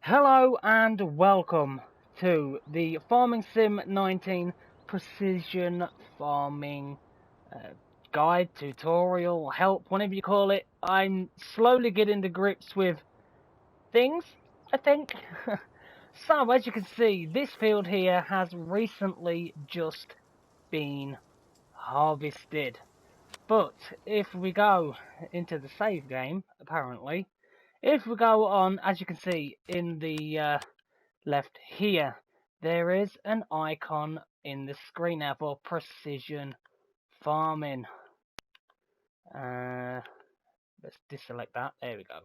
Hello and welcome to the Farming Sim 19 Precision Farming Guide, Tutorial, Help, whatever you call it. I'm slowly getting to grips with things, I think. So, as you can see, this field here has recently just been harvested. But if we go into the save game, apparently, if we go on, as you can see in the left here, there is an icon in the screen now for precision farming. Let's deselect that. There we go.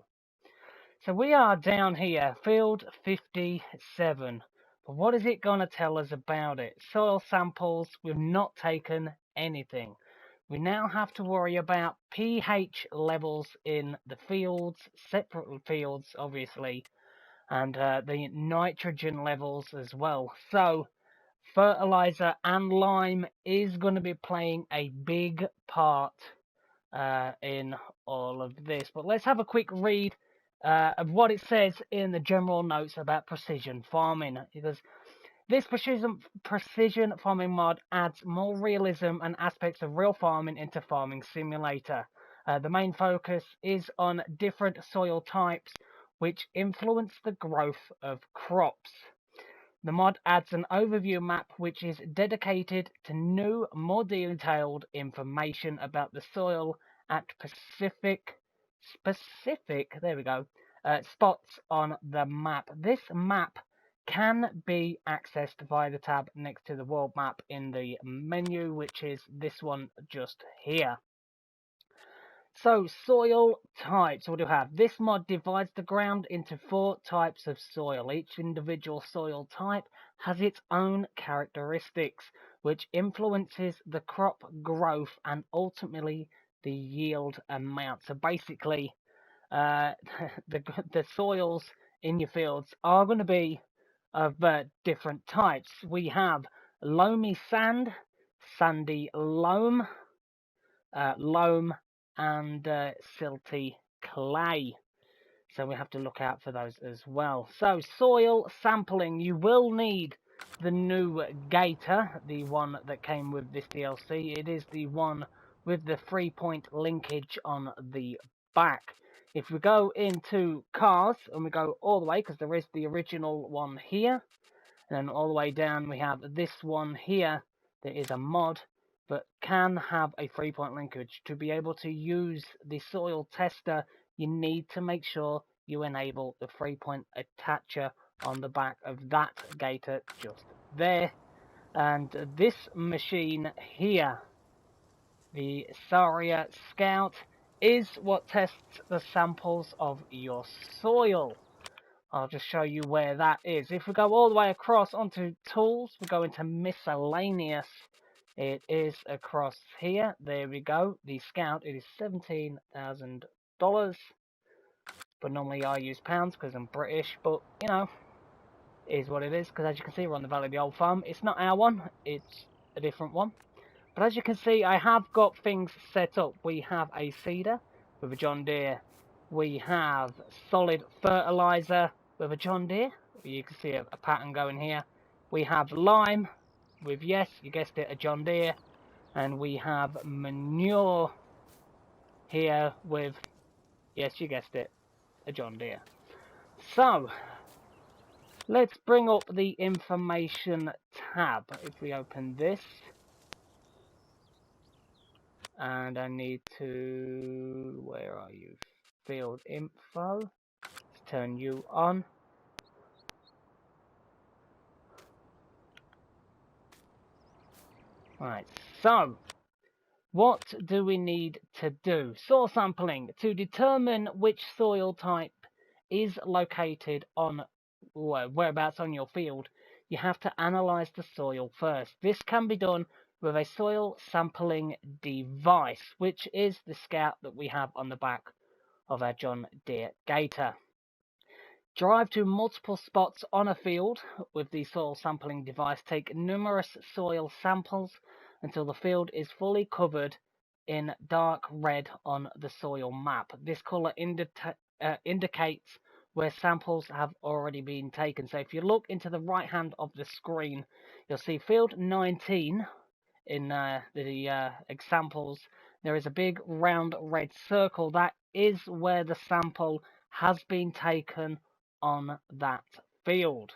So we are down here, field 57. But what is it going to tell us about it? Soil samples, we've not taken anything. We now have to worry about pH levels in the fields, separate fields obviously, and the nitrogen levels as well. So fertilizer and lime is going to be playing a big part in all of this. But let's have a quick read of what it says in the general notes about precision farming, because this precision farming mod adds more realism and aspects of real farming into Farming Simulator. The main focus is on different soil types which influence the growth of crops. The mod adds an overview map which is dedicated to new, more detailed information about the soil at specific spots on the map. This map can be accessed via the tab next to the world map in the menu, which is this one just here. So, soil types, what do we have? This mod divides the ground into 4 types of soil. Each individual soil type has its own characteristics, which influences the crop growth and ultimately the yield amount. So basically, the soils in your fields are going to be of different types. We have loamy sand, sandy loam, loam, and silty clay. So we have to look out for those as well. So soil sampling, you will need the new gator, the one that came with this DLC. It is the one with the 3-point linkage on the back. If we go into cars and we go all the way, because there is the original one here, and then all the way down we have this one here that is a mod but can have a 3-point linkage. To be able to use the soil tester, you need to make sure you enable the 3-point attacher on the back of that gator just there. And this machine here, the Saria Scout, is what tests the samples of your soil. I'll just show you where that is. If we go all the way across onto tools, we go into miscellaneous. It is across here. There we go. The Scout, it is $17,000. But normally I use pounds because I'm British. But, you know, it is what it is. Because as you can see, we're on the Valley of the Old Farm. It's not our one. It's a different one. But as you can see, I have got things set up. We have a seeder with a John Deere. We have solid fertilizer with a John Deere. You can see a pattern going here. We have lime with, yes, you guessed it, a John Deere. And we have manure here with, yes, you guessed it, a John Deere. So, let's bring up the information tab. If we open this, and I need to, where are you? Field info. Let's turn you on. Right, so what do we need to do? Soil sampling. To determine which soil type is located on whereabouts on your field, you have to analyze the soil first. This can be done with a soil sampling device, which is the Scout that we have on the back of our John Deere Gator. Drive to multiple spots on a field with the soil sampling device. Take numerous soil samples until the field is fully covered in dark red on the soil map. This color indicates where samples have already been taken. So if you look into the right hand of the screen, you'll see field 19 in the examples. There is a big round red circle. That is where the sample has been taken on that field.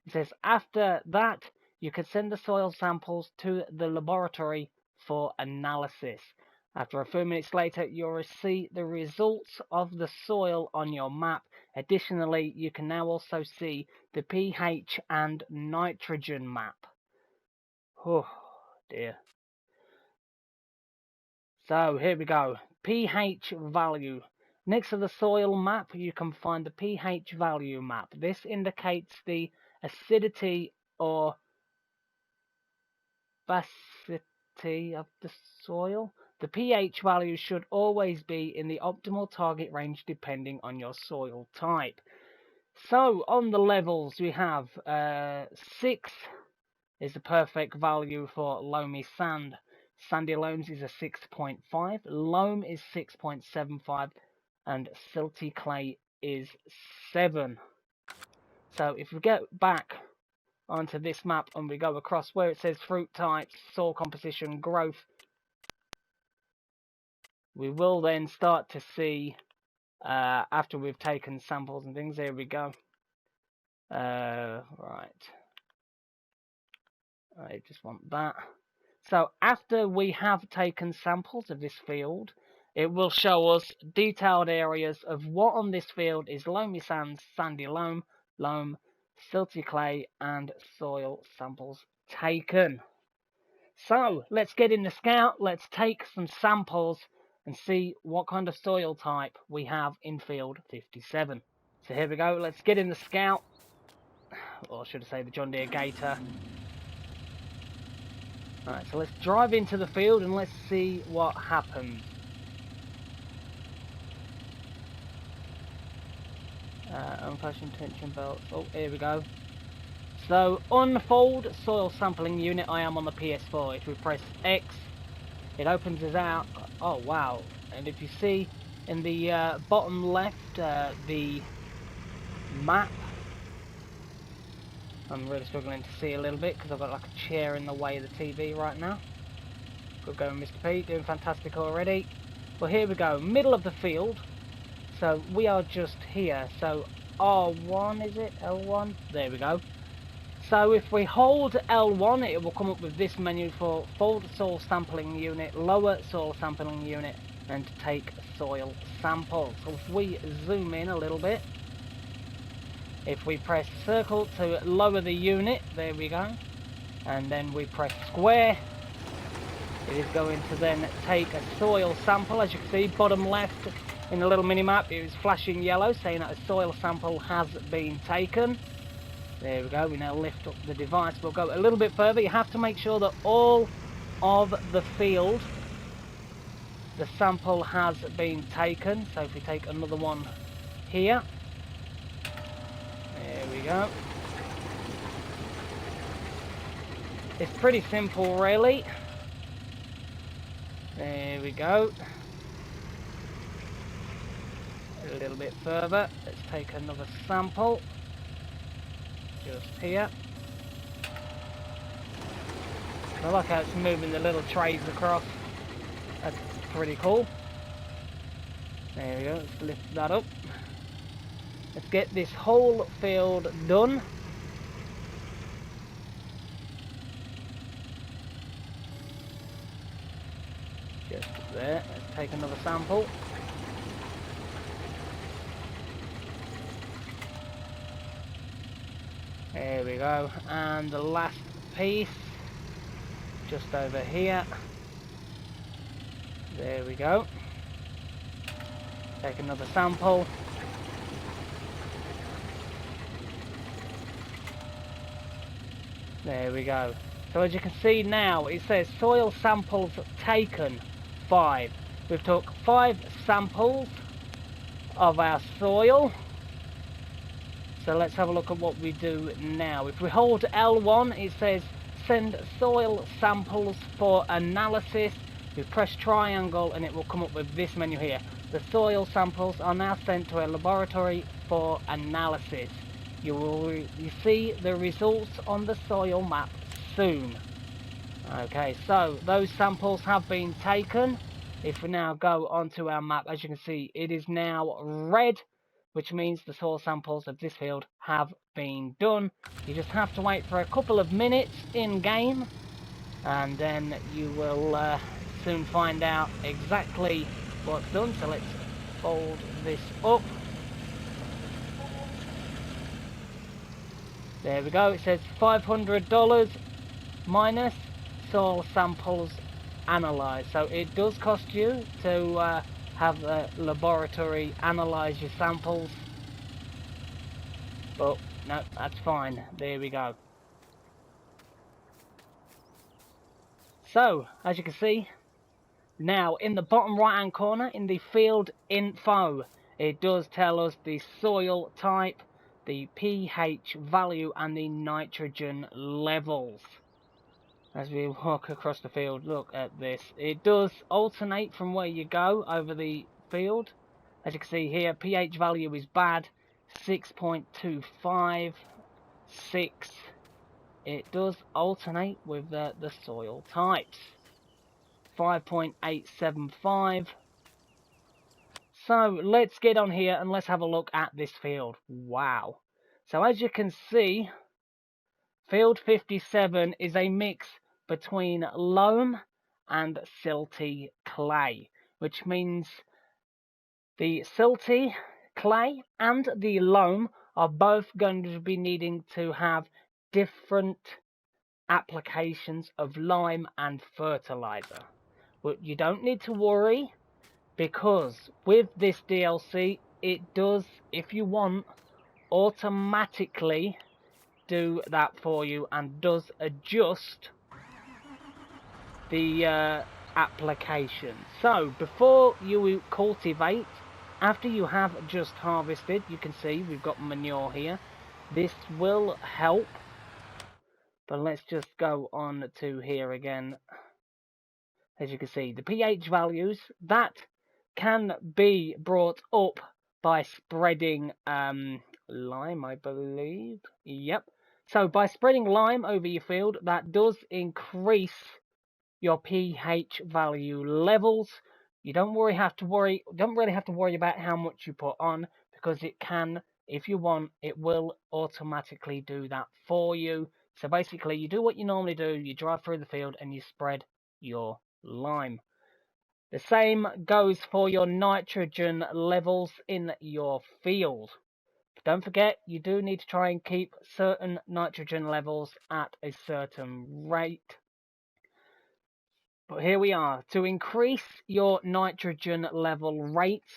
It says after that, you can send the soil samples to the laboratory for analysis. After a few minutes later, you'll see the results of the soil on your map. Additionally, you can now also see the pH and nitrogen map. Oh dear. So here we go. pH value. Next to the soil map, you can find the pH value map. This indicates the acidity or basicity of the soil. The pH value should always be in the optimal target range depending on your soil type. So on the levels we have 6 is the perfect value for loamy sand. Sandy loams is a 6.5, loam is 6.75, and silty clay is 7. So if we get back onto this map and we go across where it says fruit types, soil composition, growth, we will then start to see, after we've taken samples and things, there we go. Right. I just want that. So after we have taken samples of this field, it will show us detailed areas of what on this field is loamy sand, sandy loam, silty clay, and soil samples taken. So let's get in the Scout, let's take some samples and see what kind of soil type we have in field 57. So here we go, let's get in the Scout, or should I say the John Deere Gator. Alright, so let's drive into the field and let's see what happens. Unfasten tension belts. Oh, here we go. So, unfold soil sampling unit. I am on the PS4. If we press X, it opens us out. Oh, wow. And if you see in the bottom left, the map. I'm really struggling to see a little bit because I've got like a chair in the way of the TV right now. Good going, Mr. P, doing fantastic already. Well, here we go, middle of the field. So we are just here. So R1, is it? L1? There we go. So if we hold L1, it will come up with this menu for fold soil sampling unit, lower soil sampling unit, and take soil samples. So if we zoom in a little bit, if we press circle to lower the unit, there we go, and then we press square, it is going to then take a soil sample. As you can see, bottom left in the little mini-map, it is flashing yellow, saying that a soil sample has been taken. There we go, we now lift up the device. We'll go a little bit further. You have to make sure that all of the field, the sample has been taken. So if we take another one here, there we go. It's pretty simple, really. There we go. A little bit further. Let's take another sample. Just here. I like how it's moving the little trays across. That's pretty cool. There we go. Let's lift that up. Let's get this whole field done. Just there. Let's take another sample. There we go. And the last piece, just over here. There we go. Take another sample. There we go. So as you can see now, it says soil samples taken 5. We've took 5 samples of our soil. So let's have a look at what we do now. If we hold L1, it says send soil samples for analysis. We press triangle and it will come up with this menu here. The soil samples are now sent to a laboratory for analysis. You will see the results on the soil map soon. Okay, so those samples have been taken. If we now go onto our map, as you can see, it is now red, which means the soil samples of this field have been done. You just have to wait for a couple of minutes in game, and then you will soon find out exactly what's done. So let's fold this up. There we go. It says $500 minus soil samples analysed. So it does cost you to have a laboratory analyse your samples. But no, that's fine. There we go. So, as you can see, now in the bottom right hand corner in the field info, it does tell us the soil type, the pH value and the nitrogen levels. As we walk across the field, look at this. It does alternate from where you go over the field. As you can see here, pH value is bad, 6.25, 6. It does alternate with the soil types. 5.875. So let's get on here and let's have a look at this field. Wow. So as you can see, field 57 is a mix between loam and silty clay, which means the silty clay and the loam are both going to be needing to have different applications of lime and fertilizer. But you don't need to worry, because with this DLC it does, if you want, automatically do that for you and does adjust the application. So before you cultivate, after you have just harvested, you can see we've got manure here. This will help, but let's just go on to here again. As you can see, the pH values that can be brought up by spreading lime, I believe. Yep. So by spreading lime over your field, that does increase your pH value levels. You don't really have to worry about how much you put on, because it can, if you want, it will automatically do that for you. So basically, you do what you normally do. You drive through the field and you spread your lime. The same goes for your nitrogen levels in your field. But don't forget, you do need to try and keep certain nitrogen levels at a certain rate. But here we are. To increase your nitrogen level rates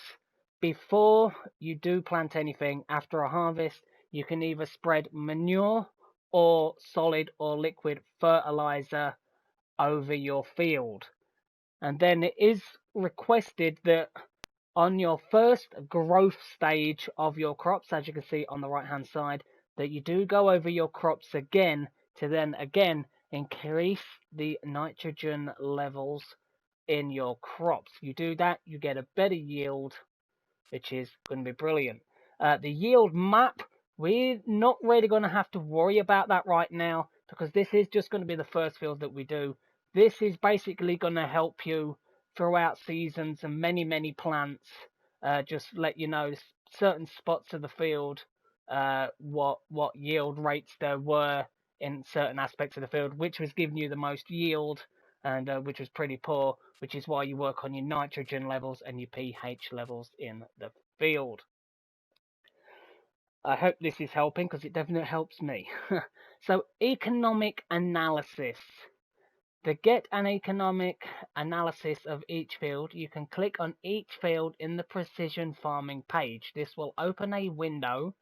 before you do plant anything after a harvest, you can either spread manure or solid or liquid fertilizer over your field. And then it is requested that on your first growth stage of your crops, as you can see on the right hand side, that you do go over your crops again to then again increase the nitrogen levels in your crops. You do that, you get a better yield, which is going to be brilliant. The yield map, we're not really going to have to worry about that right now, because this is just going to be the first field that we do. This is basically going to help you throughout seasons and many plants. Just let you know certain spots of the field, what yield rates there were in certain aspects of the field, which was giving you the most yield and which was pretty poor, which is why you work on your nitrogen levels and your pH levels in the field. I hope this is helping, because it definitely helps me. So, economic analysis. To get an economic analysis of each field, you can click on each field in the precision farming page. This will open a window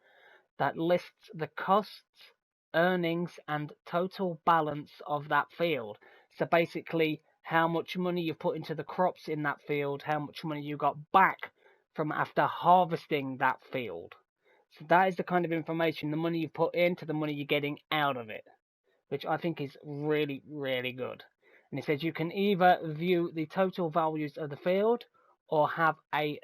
that lists the costs, earnings and total balance of that field. So basically, how much money you put into the crops in that field, how much money you got back from after harvesting that field. So that is the kind of information, the money you put in to the money you're getting out of it, which I think is really good. And it says you can either view the total values of the field or have a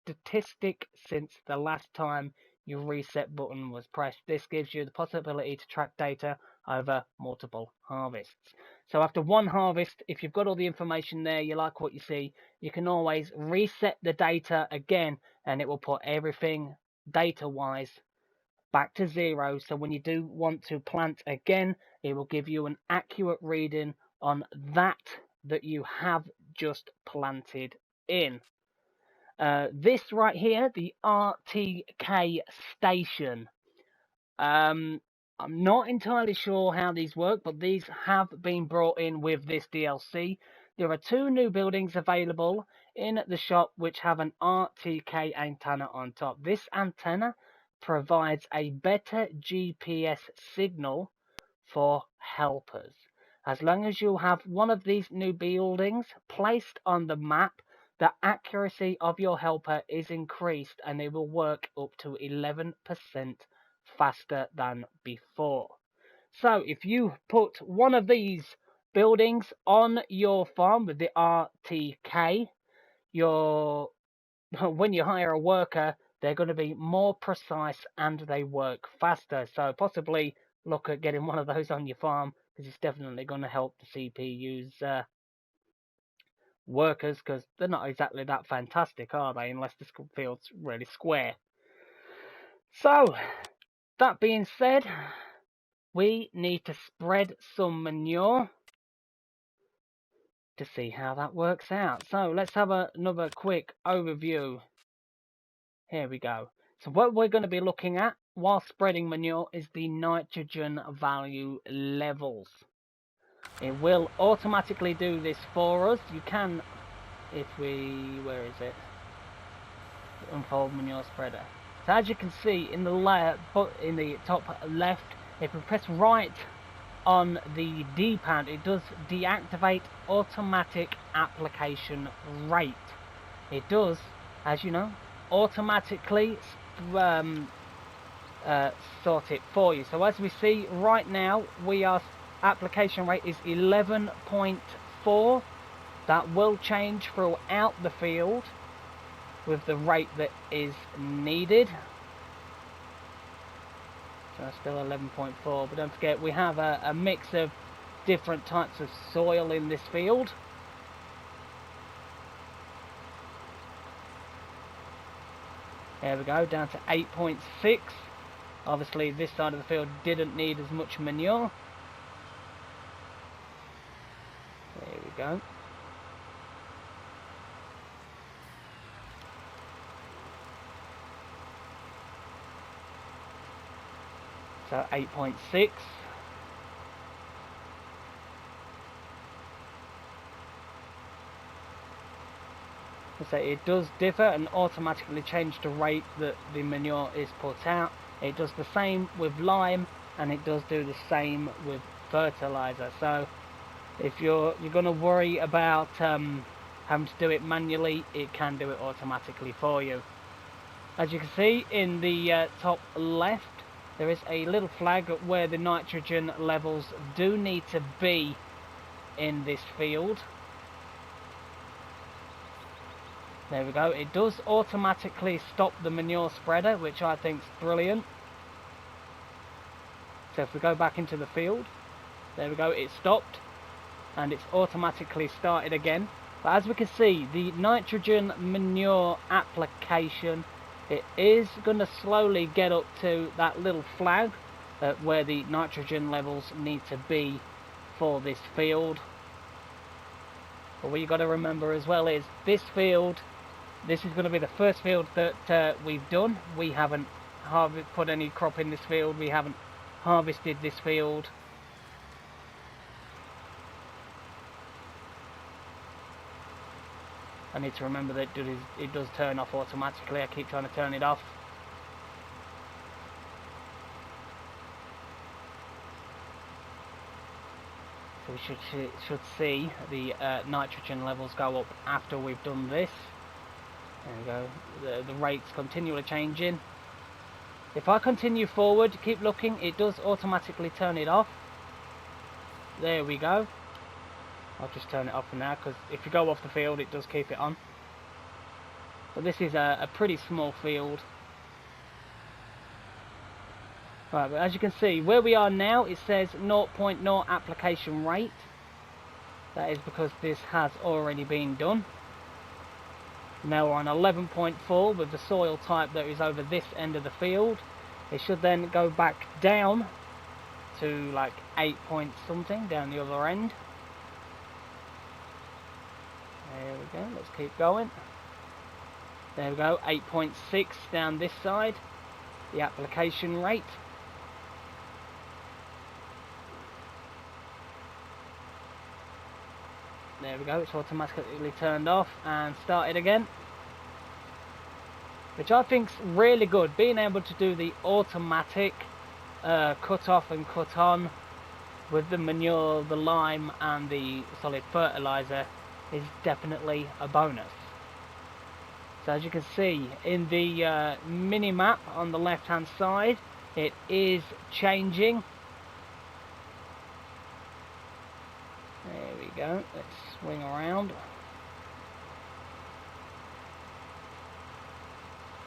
statistic since the last time your reset button was pressed. This gives you the possibility to track data over multiple harvests. So after one harvest, if you've got all the information there, you like what you see, you can always reset the data again, and it will put everything data-wise back to 0. So when you do want to plant again, it will give you an accurate reading on that you have just planted in. This right here, the RTK station. I'm not entirely sure how these work, but these have been brought in with this DLC. There are 2 new buildings available in the shop which have an RTK antenna on top. This antenna provides a better GPS signal for helpers. As long as you have one of these new buildings placed on the map, the accuracy of your helper is increased and they will work up to 11% faster than before. So if you put one of these buildings on your farm with the RTK, when you hire a worker, they're going to be more precise and they work faster. So possibly look at getting one of those on your farm, because it's definitely going to help the CPU's workers, because they're not exactly that fantastic, are they, unless the field's really square. So that being said, we need to spread some manure to see how that works out. So let's have another quick overview. Here we go. So what we're going to be looking at while spreading manure is the nitrogen value levels. It will automatically do this for us. You can, if we, where is it? Unfold manure spreader. So as you can see in the top left, if we press right on the D-pad, it does deactivate automatic application rate. It does, as you know, automatically sort it for you. So as we see right now, application rate is 11.4. That will change throughout the field with the rate that is needed. So still 11.4, but don't forget we have a mix of different types of soil in this field. There we go, down to 8.6. Obviously this side of the field didn't need as much manure. There we go. So 8.6. So it does differ and automatically change the rate that the manure is put out. It does the same with lime, and it does do the same with fertilizer. So if you're going to worry about having to do it manually, it can do it automatically for you. As you can see in the top left, there is a little flag where the nitrogen levels do need to be in this field. There we go. It does automatically stop the manure spreader, which I think is brilliant. So if we go back into the field, there we go, it stopped and it's automatically started again. But as we can see, the nitrogen manure application, it is going to slowly get up to that little flag where the nitrogen levels need to be for this field. But what you've got to remember as well is this field, this is going to be the first field that we've done. We haven't put any crop in this field. We haven't harvested this field. I need to remember that it does turn off automatically. I keep trying to turn it off. So we should see the nitrogen levels go up after we've done this. There we go. The rates continually changing. If I continue forward, keep looking, it does automatically turn it off. There we go. I'll just turn it off for now, because if you go off the field, it does keep it on. but this is a pretty small field. Right, but as you can see, where we are now, it says 0.0 application rate. That is because this has already been done. Now we're on 11.4 with the soil type that is over this end of the field. It should then go back down to like 8 point something down the other end. There we go, let's keep going. There we go, 8.6 down this side, the application rate. There we go, it's automatically turned off and started again. Which I think's really good, being able to do the automatic cut off and cut on with the manure, the lime and the solid fertilizer is definitely a bonus. So as you can see in the mini map on the left hand side, it is changing. There we go, let's swing around.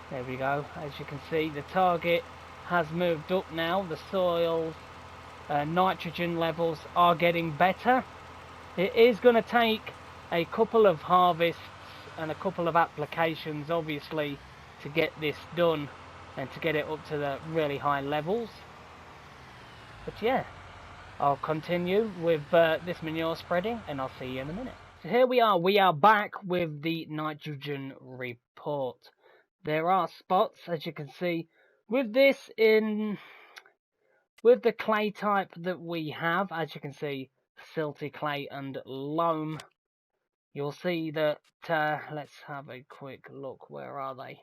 There we go, as you can see the target has moved up now, the soil's nitrogen levels are getting better. It is going to take a couple of harvests and a couple of applications obviously to get this done and to get it up to the really high levels. But yeah, I'll continue with this manure spreading and I'll see you in a minute. So here we are back with the nitrogen report. There are spots, as you can see, with this with the clay type that we have, as you can see, silty clay and loam. You'll see that, let's have a quick look, where are they?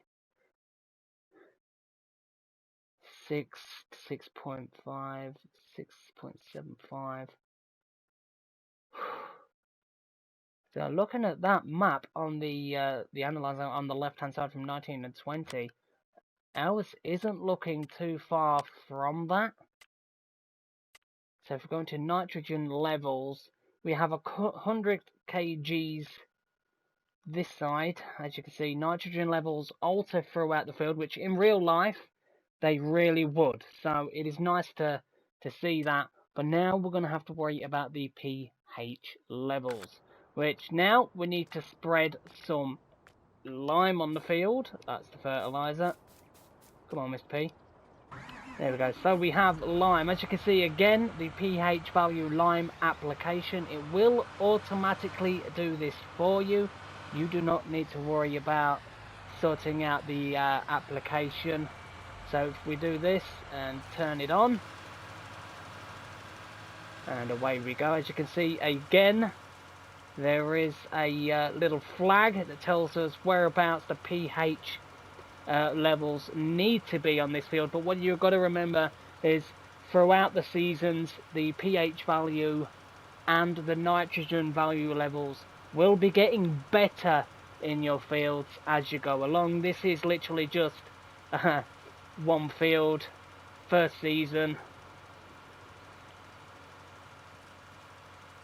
6, 6.5, 6.75. So looking at that map on the analyzer on the left hand side from 19 and 20, ours isn't looking too far from that. So if we're going to nitrogen levels, we have 100 kgs this side. As you can see, nitrogen levels alter throughout the field, which in real life they really would. So it is nice to see that. But now we're going to have to worry about the pH levels, which now we need to spread some lime on the field. That's the fertilizer. Come on, Mr. P. There we go. So we have lime. As you can see again, the pH value lime application. It will automatically do this for you. You do not need to worry about sorting out the application. So if we do this and turn it on, and away we go. As you can see again, there is a little flag that tells us whereabouts the pH levels need to be on this field. But what you've got to remember is throughout the seasons, the pH value and the nitrogen value levels will be getting better in your fields as you go along. This is literally just one field, first season,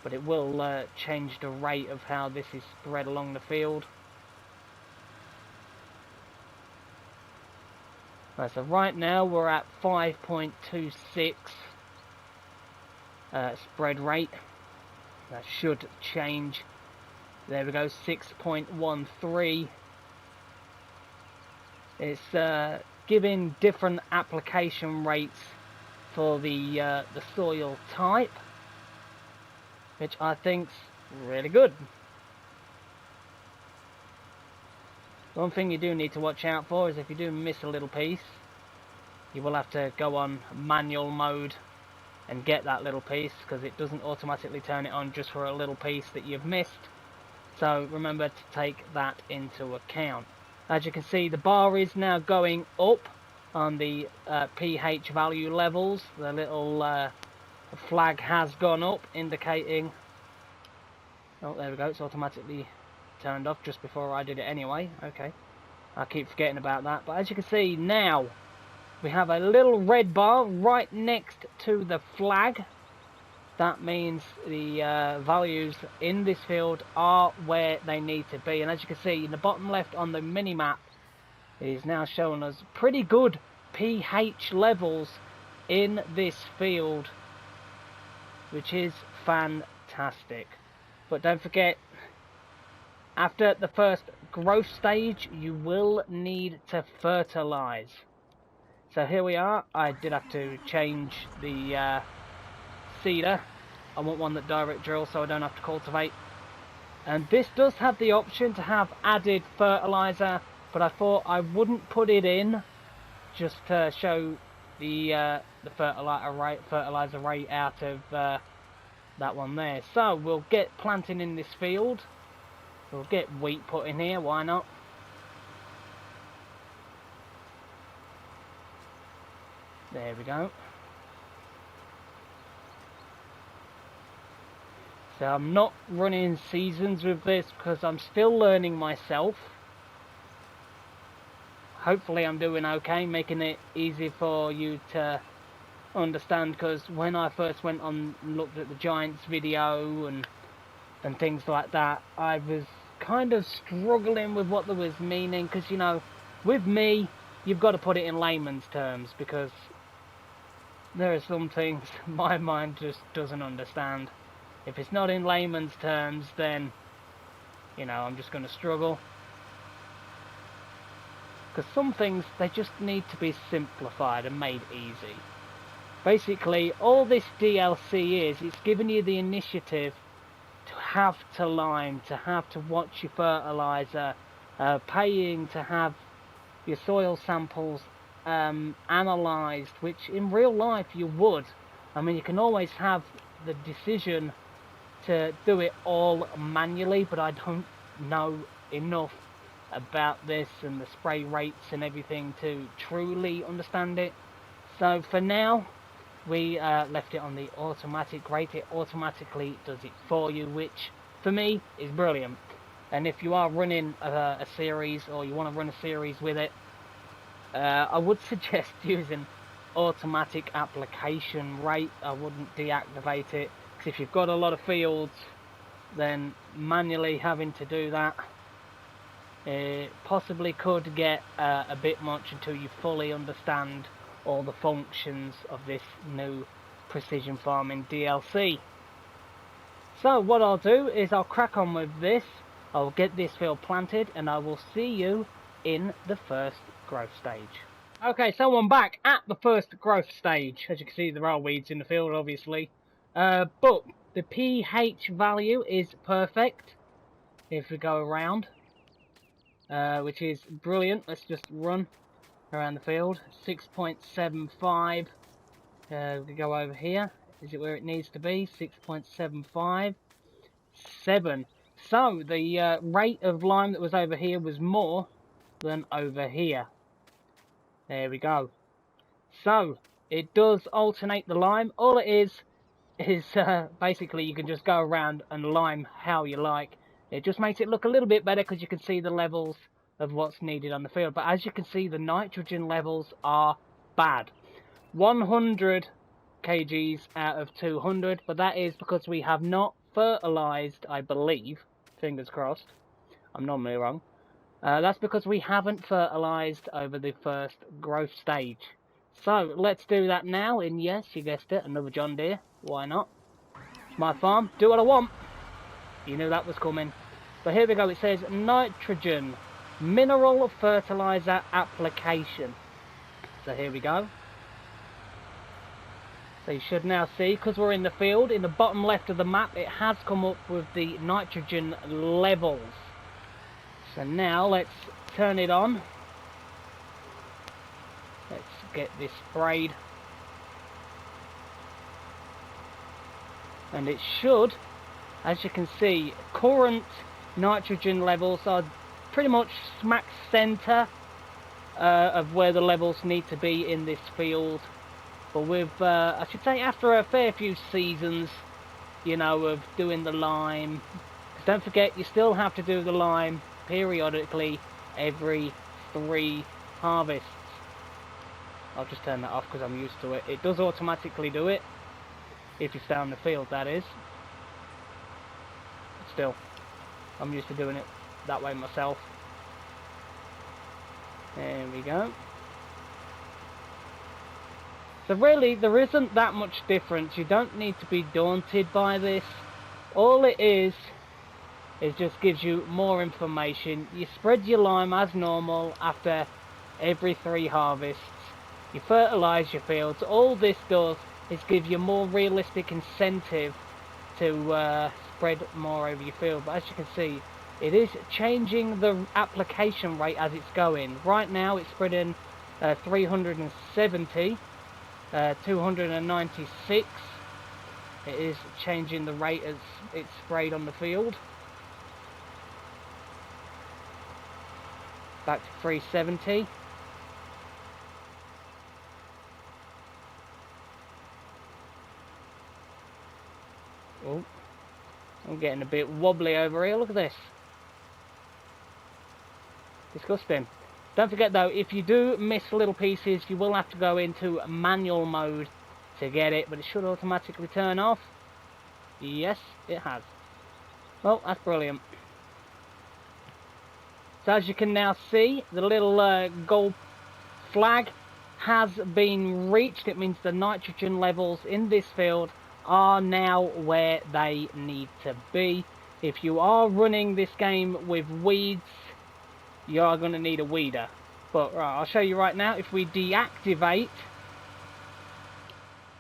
but it will change the rate of how this is spread along the field. Right, so right now we're at 5.26 spread rate. That should change. There we go, 6.13. It's giving different application rates for the soil type, which I think's really good. One thing you do need to watch out for is if you do miss a little piece, you will have to go on manual mode and get that little piece, because it doesn't automatically turn it on just for a little piece that you've missed. So remember to take that into account. As you can see, the bar is now going up on the pH value levels. The little flag has gone up, indicating... Oh, there we go, it's automatically turned off just before I did it anyway. Okay, I keep forgetting about that. But as you can see now, we have a little red bar right next to the flag. that means the values in this field are where they need to be. And as you can see in the bottom left on the mini-map, it is now showing us pretty good pH levels in this field, which is fantastic. But don't forget, after the first growth stage, you will need to fertilize. So here we are. I did have to change the seeder. I want one that direct drills so I don't have to cultivate. And this does have the option to have added fertilizer, but I thought I wouldn't put it in just to show the fertilizer rate out of that one there. So we'll get planting in this field. We'll get wheat put in here, why not? There we go. So I'm not running seasons with this because I'm still learning myself. Hopefully I'm doing okay, making it easy for you to understand, because when I first went on and looked at the Giants video and things like that, I was kind of struggling with what there was meaning, because, you know, with me, you've got to put it in layman's terms, because there are some things my mind just doesn't understand. If it's not in layman's terms, then, you know, I'm just going to struggle. Because some things, they just need to be simplified and made easy. Basically, all this DLC is, it's giving you the initiative to have to lime, to have to watch your fertilizer, paying to have your soil samples analysed, which in real life you would. I mean, you can always have the decision to do it all manually, but I don't know enough about this and the spray rates and everything to truly understand it. So for now, we left it on the automatic rate. It automatically does it for you, which for me is brilliant. And if you are running a series, or you want to run a series with it, I would suggest using automatic application rate. I wouldn't deactivate it, because if you've got a lot of fields, then manually having to do that, it possibly could get a bit much until you fully understand all the functions of this new precision farming DLC. So what I'll do is I'll crack on with this. I'll get this field planted, and I will see you in the first growth stage. Okay, so I'm back at the first growth stage. As you can see, there are weeds in the field, obviously. But the pH value is perfect if we go around, which is brilliant. Let's just run around the field. 6.75. We go over here. Is it where it needs to be? 6.75. 7. So the rate of lime that was over here was more than over here. There we go. So it does alternate the lime. All it is basically you can just go around and lime how you like. It just makes it look a little bit better because you can see the levels of what's needed on the field. But as you can see, the nitrogen levels are bad. 100 kgs out of 200, but that is because we have not fertilized, I believe. Fingers crossed. I'm normally wrong. That's because we haven't fertilized over the first growth stage. So let's do that now. And yes, you guessed it, another John Deere. Why not? It's my farm. Do what I want. You knew that was coming. But here we go. It says nitrogen mineral fertilizer application. So here we go. So you should now see, because we're in the field, in the bottom left of the map, it has come up with the nitrogen levels. So now let's turn it on. Let's get this sprayed. And it should, as you can see, current nitrogen levels are pretty much smack center of where the levels need to be in this field. But with, I should say, after a fair few seasons, you know, of doing the lime. Because don't forget, you still have to do the lime periodically every 3 harvests. I'll just turn that off because I'm used to it. It does automatically do it. if you stay on the field, that is. Still, I'm used to doing it that way myself. There we go. So really, there isn't that much difference. You don't need to be daunted by this. All it is just gives you more information. You spread your lime as normal after every 3 harvests. You fertilise your fields. All this does is give you more realistic incentive to spread more over your field. But as you can see, it is changing the application rate as it's going. Right now it's spreading 370, 296. It is changing the rate as it's sprayed on the field. Back to 370. Oh, I'm getting a bit wobbly over here. Look at this. Disgusting. Don't forget though, if you do miss little pieces, you will have to go into manual mode to get it, but it should automatically turn off. Yes, it has. Well, that's brilliant. So as you can now see, the little gold flag has been reached. It means the nitrogen levels in this field are now where they need to be. If you are running this game with weeds, you are going to need a weeder. But right, I'll show you right now. If we deactivate,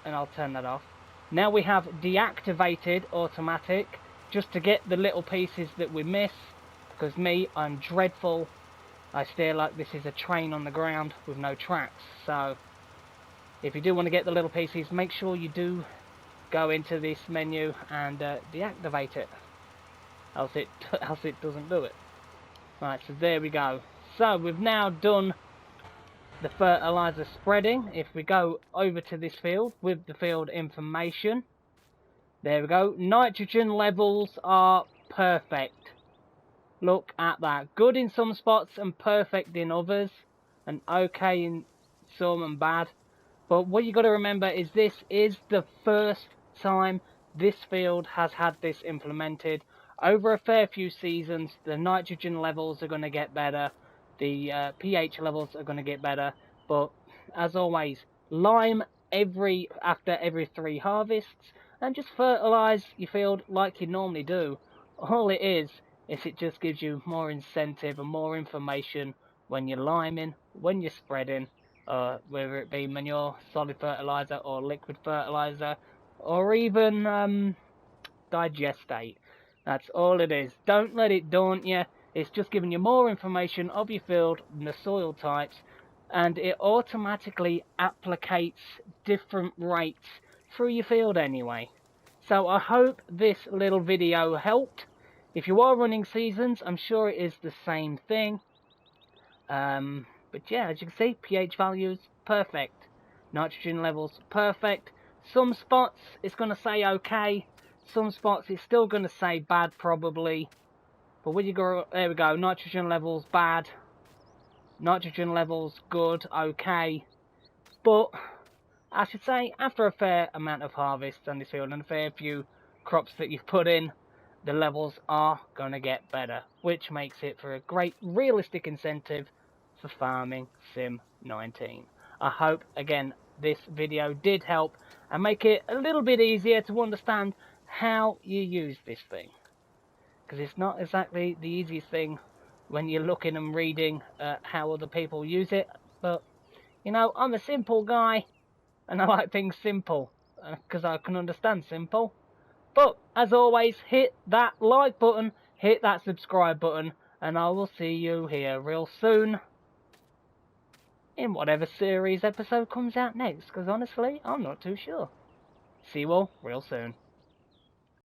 and I'll turn that off. Now we have deactivated automatic, just to get the little pieces that we miss. Because me, I'm dreadful. I steer like this is a train on the ground with no tracks. So if you do want to get the little pieces, make sure you do go into this menu and deactivate it. Else it doesn't do it. Right, so there we go. So we've now done the fertilizer spreading. If we go over to this field with the field information, there we go. Nitrogen levels are perfect. Look at that. Good in some spots and perfect in others, and okay in some and bad. But what you got to remember is this is the first time this field has had this implemented. Over a fair few seasons, the nitrogen levels are going to get better. The pH levels are going to get better. But as always, lime after every 3 harvests, and just fertilise your field like you normally do. All it is it just gives you more incentive and more information when you're liming, when you're spreading, whether it be manure, solid fertilizer, or liquid fertilizer, or even digestate. That's all it is. Don't let it daunt you. It's just giving you more information of your field and the soil types, and it automatically applicates different rates through your field anyway. So I hope this little video helped. If you are running seasons, I'm sure it is the same thing. But yeah, as you can see, pH values, perfect. Nitrogen levels, perfect. Some spots, it's going to say okay. Some spots, it's still going to say bad, probably. But when you go, there we go, nitrogen levels, bad. Nitrogen levels, good, okay. But, I should say, after a fair amount of harvests on this field and a fair few crops that you've put in, the levels are going to get better, which makes it for a great realistic incentive for farming Sim 19. I hope, again, this video did help and make it a little bit easier to understand how you use this thing. Because it's not exactly the easiest thing when you're looking and reading how other people use it. But, you know, I'm a simple guy and I like things simple because I can understand simple. But, as always, hit that like button, hit that subscribe button, and I will see you here real soon in whatever series episode comes out next, because honestly, I'm not too sure. See you all real soon.